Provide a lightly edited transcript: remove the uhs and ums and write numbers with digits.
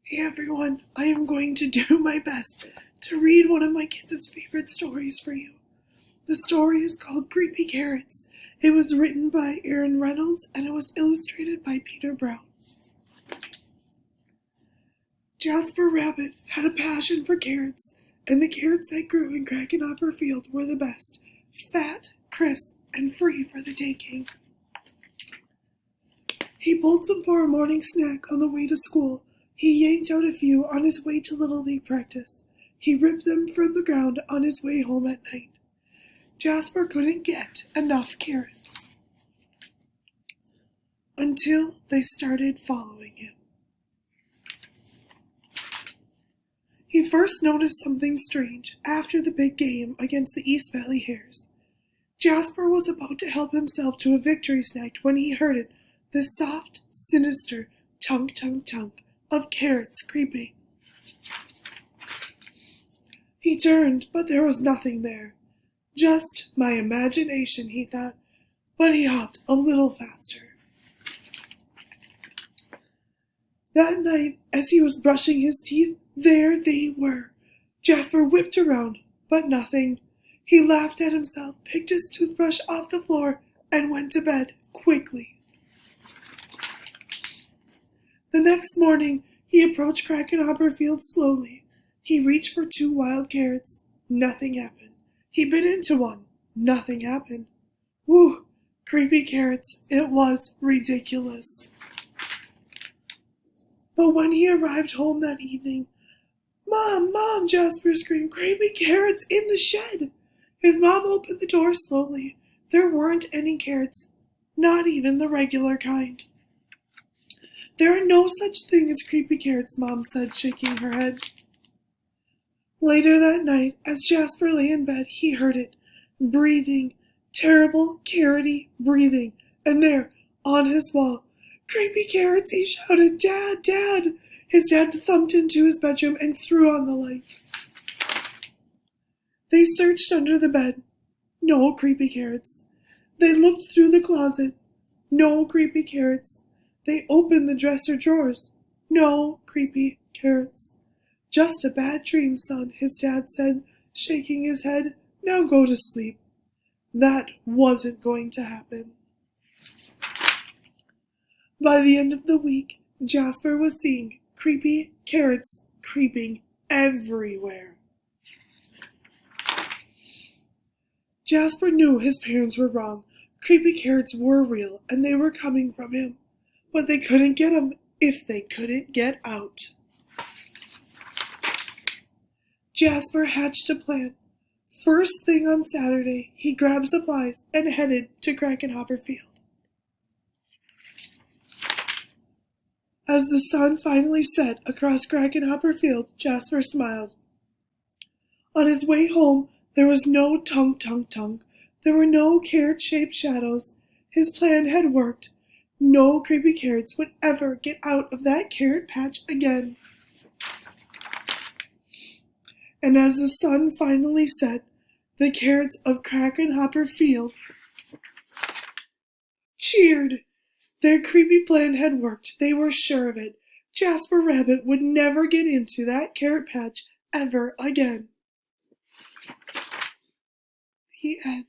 Hey everyone, I am going to do my best to read one of my kids' favorite stories for you. The story is called Creepy Carrots. It was written by Aaron Reynolds and it was illustrated by Peter Brown. Jasper Rabbit had a passion for carrots, and the carrots that grew in Crackenhopper Field were the best, fat, crisp, and free for the taking. He pulled some for a morning snack on the way to school. He yanked out a few on his way to Little League practice. He ripped them from the ground on his way home at night. Jasper couldn't get enough carrots until they started following him. He first noticed something strange after the big game against the East Valley Hares. Jasper was about to help himself to a victory snack when he heard it, the soft, sinister tunk, tunk, tunk of carrots creeping. He turned, but there was nothing there. Just my imagination, he thought, but he hopped a little faster. That night, as he was brushing his teeth, there they were. Jasper whipped around, but nothing. He laughed at himself, picked his toothbrush off the floor, and went to bed quickly. The next morning, he approached Crackenhopper Field slowly. He reached for 2 wild carrots. Nothing happened. He bit into one. Nothing happened. Whew! Creepy carrots. It was ridiculous. But when he arrived home that evening, Mom, Jasper screamed, creepy carrots in the shed. His mom opened the door slowly. There weren't any carrots, not even the regular kind. There are no such thing as creepy carrots, Mom said, shaking her head. Later that night, as Jasper lay in bed, he heard it, breathing, terrible, carroty breathing, and there, on his wall, creepy carrots, he shouted, Dad, Dad! His dad thumped into his bedroom and threw on the light. They searched under the bed. No creepy carrots. They looked through the closet. No creepy carrots. They opened the dresser drawers. No creepy carrots. Just a bad dream, son, his dad said, shaking his head. Now go to sleep. That wasn't going to happen. By the end of the week, Jasper was seeing creepy carrots creeping everywhere. Jasper knew his parents were wrong. Creepy carrots were real, and they were coming from him. But they couldn't get them if they couldn't get out. Jasper hatched a plan. First thing on Saturday, he grabbed supplies and headed to Crackenhopper Field. As the sun finally set across Crackenhopper Field, Jasper smiled. On his way home, there was no tunk, tunk, tunk. There were no carrot-shaped shadows. His plan had worked. No creepy carrots would ever get out of that carrot patch again. And as the sun finally set, the carrots of Crackenhopper Field cheered. Their creepy plan had worked. They were sure of it. Jasper Rabbit would never get into that carrot patch ever again. The end.